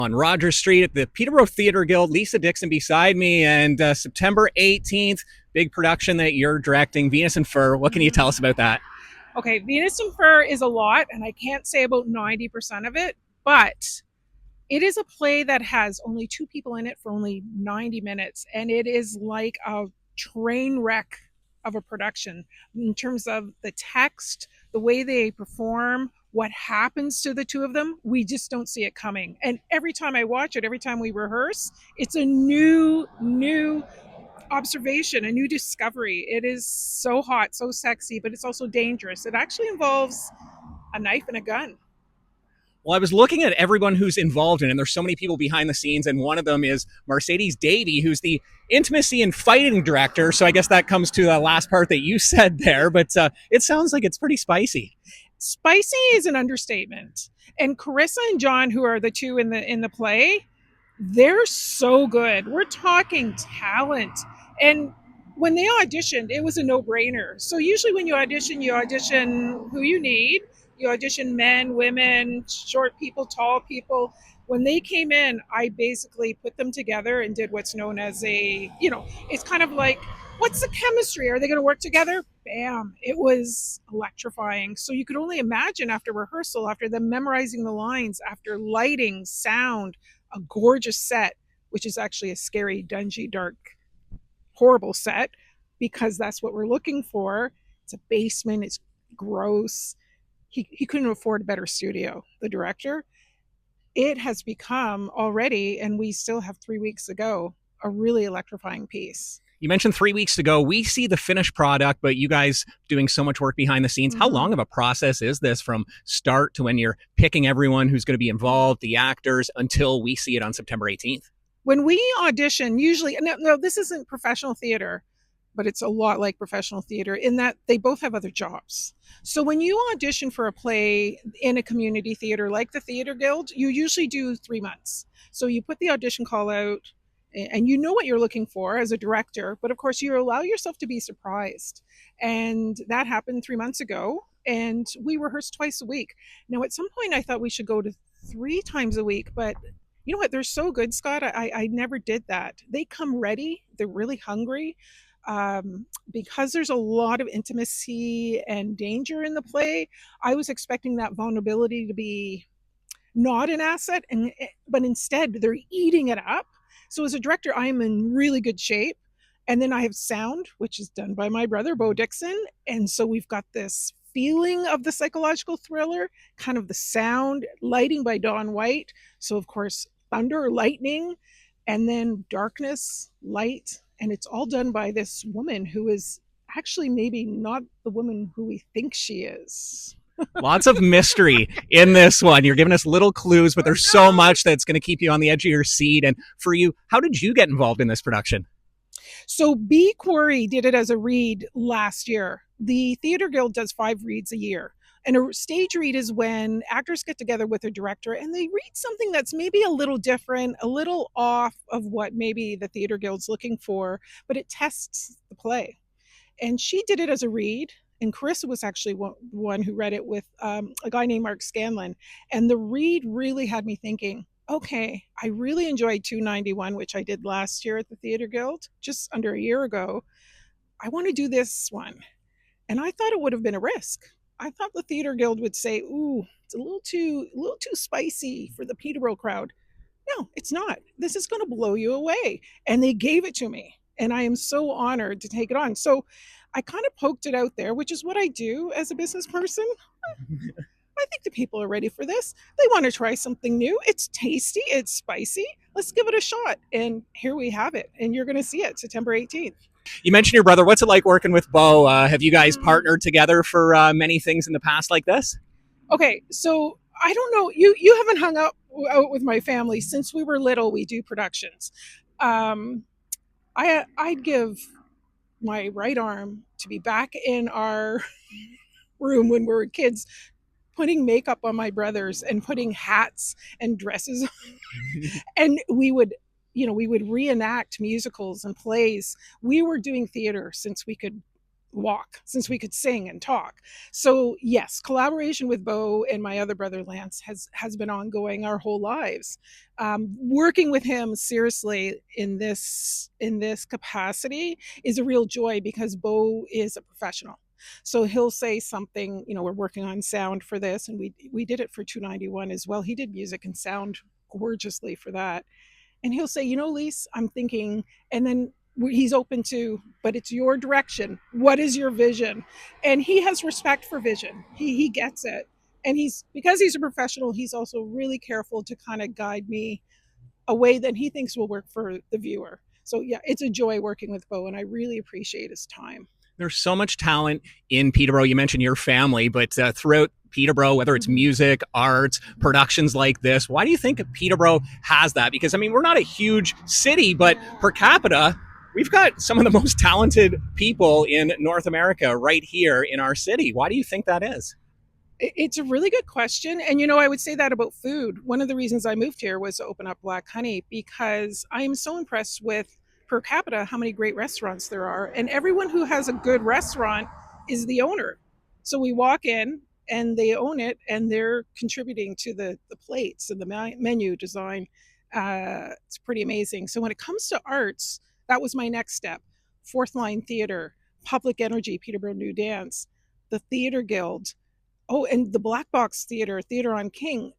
On Rogers Street at the Peterborough Theatre Guild. Lisa Dixon beside me, and September 18th, big production that you're directing, Venus and Fur. What can you tell us about that? Okay, Venus and Fur is a lot, and I can't say about 90% of it, but it is a play that has only two people in it for only 90 minutes, and it is like a train wreck of a production in terms of the text, the way they perform, what happens to the two of them. We just don't see it coming. And every time I watch it, every time we rehearse, it's a new observation, a new discovery. It is so hot, so sexy, but it's also dangerous. It actually involves a knife and a gun. Well, I was looking at everyone who's involved in it, and there's so many people behind the scenes, and one of them is Mercedes Davey, who's the intimacy and fighting director. So I guess that comes to the last part that you said there, but it sounds like it's pretty spicy. Spicy is an understatement. And Carissa and John, who are the two in the play, they're so good. We're talking talent. And when they auditioned, it was a no-brainer. So usually when you audition who you need. You audition men, women, short people, tall people. When they came in, I basically put them together and did what's known as it's kind of like, what's the chemistry? Are they going to work together? Bam. It was electrifying. So you could only imagine after rehearsal, after them memorizing the lines, after lighting, sound, a gorgeous set, which is actually a scary, dungy, dark, horrible set, because that's what we're looking for. It's a basement, it's gross. He couldn't afford a better studio, the director. It has become already, and we still have 3 weeks to go, a really electrifying piece. You mentioned 3 weeks ago. We see the finished product, but you guys doing so much work behind the scenes. How long of a process is this from start to when you're picking everyone who's going to be involved, the actors, until we see it on September 18th? When we audition, usually, no, this isn't professional theater, but it's a lot like professional theater in that they both have other jobs. So when you audition for a play in a community theater like the Theatre Guild, you usually do 3 months. So you put the audition call out and you know what you're looking for as a director, but of course you allow yourself to be surprised. And that happened 3 months ago, and we rehearsed twice a week. Now, at some point, I thought we should go to 3 times a week, but you know what? They're so good, Scott. I never did that. They come ready, they're really hungry. Because there's a lot of intimacy and danger in the play, I was expecting that vulnerability to be not an asset, but instead they're eating it up. So as a director, I am in really good shape. And then I have sound, which is done by my brother, Bo Dixon. And so we've got this feeling of the psychological thriller, kind of the sound, lighting by Dawn White. So, of course, thunder, lightning, and then darkness, light. And it's all done by this woman who is actually maybe not the woman who we think she is. Lots of mystery in this one. You're giving us little clues, but there's so much that's going to keep you on the edge of your seat. And for you, how did you get involved in this production? So B Quarry did it as a read last year. The Theatre Guild does 5 reads a year. And a stage read is when actors get together with a director and they read something that's maybe a little different, a little off of what maybe the Theatre Guild's looking for, but it tests the play. And she did it as a read. And Carissa was actually one who read it with a guy named Mark Scanlon. And the read really had me thinking, okay, I really enjoyed 291, which I did last year at the Theatre Guild, just under a year ago. I want to do this one. And I thought it would have been a risk. I thought the Theatre Guild would say, "Ooh, it's a little too spicy for the Peterborough crowd." No, it's not. This is going to blow you away. And they gave it to me, and I am so honored to take it on. So I kind of poked it out there, which is what I do as a business person. I think the people are ready for this. They want to try something new. It's tasty, it's spicy. Let's give it a shot. And here we have it. And you're going to see it September 18th. You mentioned your brother. What's it like working with Bo? Have you guys partnered together for many things in the past like this? Okay, so I don't know. You haven't hung out with my family since we were little. We do productions. I'd give my right arm to be back in our room when we were kids, putting makeup on my brothers and putting hats and dresses on. And we would reenact musicals and plays. We were doing theater since we could walk since we could sing and talk. So yes, collaboration with Bo and my other brother Lance has been ongoing our whole lives. Working with him seriously in this capacity is a real joy because Bo is a professional. So he'll say something, you know, we're working on sound for this, and we did it for 291 as well. He did music and sound gorgeously for that, and he'll say, you know, Lise, I'm thinking, and then he's open to, but it's your direction. What is your vision? And he has respect for vision. He gets it. And he's, because he's a professional, he's also really careful to kind of guide me a way that he thinks will work for the viewer. So yeah, it's a joy working with Bo, and I really appreciate his time. There's so much talent in Peterborough. You mentioned your family, but throughout Peterborough, whether it's music, arts, productions like this, why do you think Peterborough has that? Because, I mean, we're not a huge city, but per capita, we've got some of the most talented people in North America right here in our city. Why do you think that is? It's a really good question. And, you know, I would say that about food. One of the reasons I moved here was to open up Black Honey because I am so impressed with per capita how many great restaurants there are. And everyone who has a good restaurant is the owner. So we walk in and they own it and they're contributing to the plates and the menu design. It's pretty amazing. So when it comes to arts, that was my next step. Fourth Line Theatre, Public Energy, Peterborough New Dance, the Theatre Guild. Oh, and the Black Box Theater, Theater on King,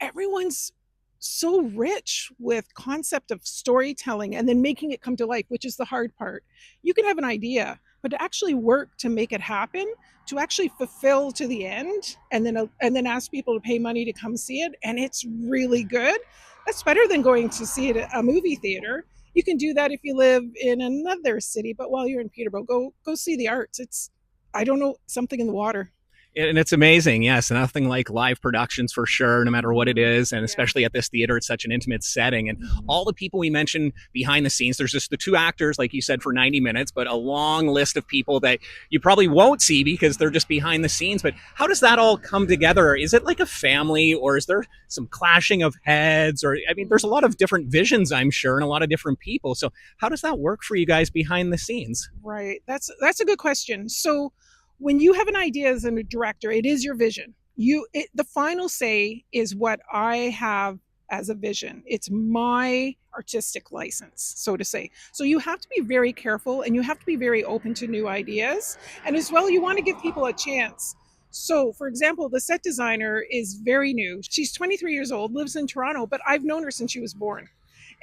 everyone's so rich with concept of storytelling and then making it come to life, which is the hard part. You can have an idea, but to actually work to make it happen, to actually fulfill to the end, and then ask people to pay money to come see it, and it's really good. That's better than going to see it at a movie theater. You can do that if you live in another city, but while you're in Peterborough, go see the arts. It's, I don't know, something in the water. And it's amazing. Yes, nothing like live productions for sure, no matter what it is. And especially at this theater, it's such an intimate setting. And all the people we mentioned behind the scenes, there's just the two actors, like you said, for 90 minutes, but a long list of people that you probably won't see because they're just behind the scenes. But how does that all come together? Is it like a family, or is there some clashing of heads? Or, I mean, there's a lot of different visions, I'm sure, and a lot of different people. So how does that work for you guys behind the scenes? Right. That's a good question. So when you have an idea as a director, it is your vision. The final say is what I have as a vision. It's my artistic license, so to say. So you have to be very careful and you have to be very open to new ideas. And as well, you want to give people a chance. So, for example, the set designer is very new. She's 23 years old, lives in Toronto, but I've known her since she was born.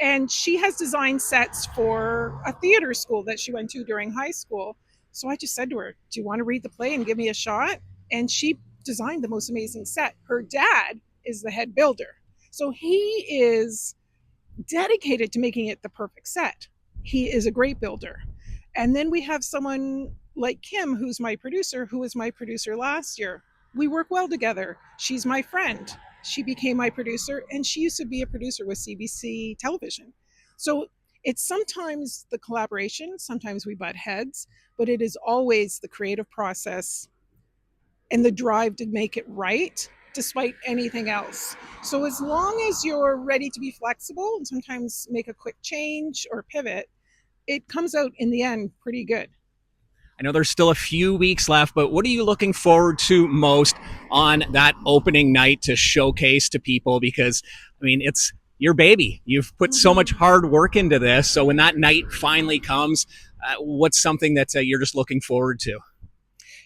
And she has designed sets for a theater school that she went to during high school. So I just said to her, do you want to read the play and give me a shot? And she designed the most amazing set. Her dad is the head builder. So he is dedicated to making it the perfect set. He is a great builder. And then we have someone like Kim, who's my producer, who was my producer last year. We work well together. She's my friend. She became my producer, and she used to be a producer with CBC television. So it's sometimes the collaboration, sometimes we butt heads, but it is always the creative process and the drive to make it right despite anything else. So as long as you're ready to be flexible and sometimes make a quick change or pivot, it comes out in the end pretty good. I know there's still a few weeks left, but what are you looking forward to most on that opening night to showcase to people? Because, I mean, it's your baby. You've put so much hard work into this. So when that night finally comes, what's something that you're just looking forward to?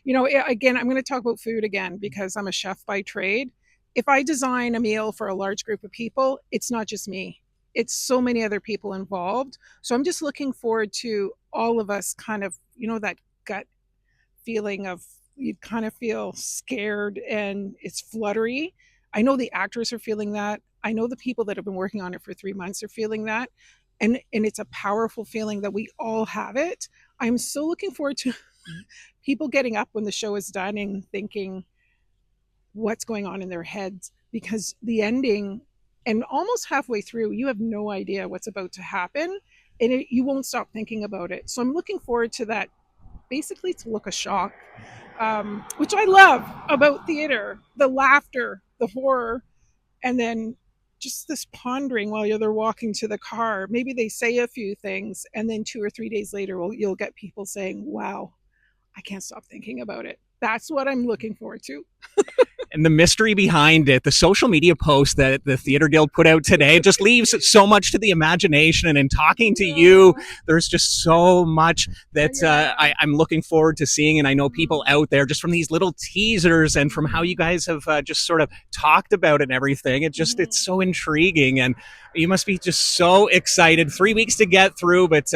You know, again, I'm going to talk about food again because I'm a chef by trade. If I design a meal for a large group of people, it's not just me. It's so many other people involved. So I'm just looking forward to all of us kind of, you know, that gut feeling of, you kind of feel scared and it's fluttery. I know the actors are feeling that. I know the people that have been working on it for 3 months are feeling that. And it's a powerful feeling that we all have it. I'm so looking forward to people getting up when the show is done and thinking what's going on in their heads, because the ending and almost halfway through, you have no idea what's about to happen, and you won't stop thinking about it. So I'm looking forward to that, basically to look a shock, which I love about theater, the laughter, the horror, and then just this pondering while they're walking to the car. Maybe they say a few things, and then 2 or 3 days later, you'll get people saying, wow, I can't stop thinking about it. That's what I'm looking forward to. And the mystery behind it, the social media post that the Theatre Guild put out today, just leaves so much to the imagination. And in talking to you, there's just so much that I'm looking forward to seeing. And I know people out there, just from these little teasers and from how you guys have just sort of talked about it and everything, it's so intriguing. And you must be just so excited. 3 weeks to get through, but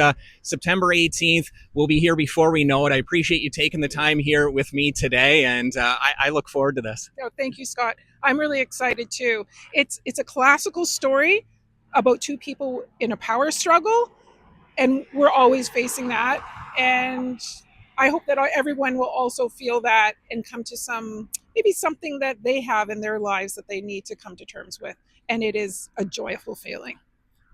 September 18th, we'll be here before we know it. I appreciate you taking the time here with me today, and I look forward to this. Oh, thank you, Scott. I'm really excited too. It's a classical story about two people in a power struggle, and we're always facing that. And I hope that everyone will also feel that and come to maybe something that they have in their lives that they need to come to terms with. And it is a joyful feeling.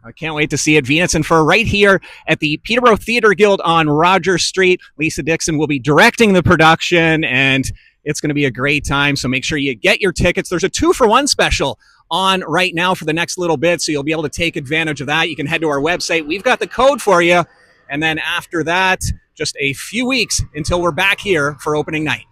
I can't wait to see it. Venus and Fur right here at the Peterborough Theatre Guild on Rogers Street. Lisa Dixon will be directing the production, and it's going to be a great time. So make sure you get your tickets. There's a 2-for-1 special on right now for the next little bit, so you'll be able to take advantage of that. You can head to our website. We've got the code for you. And then after that, just a few weeks until we're back here for opening night.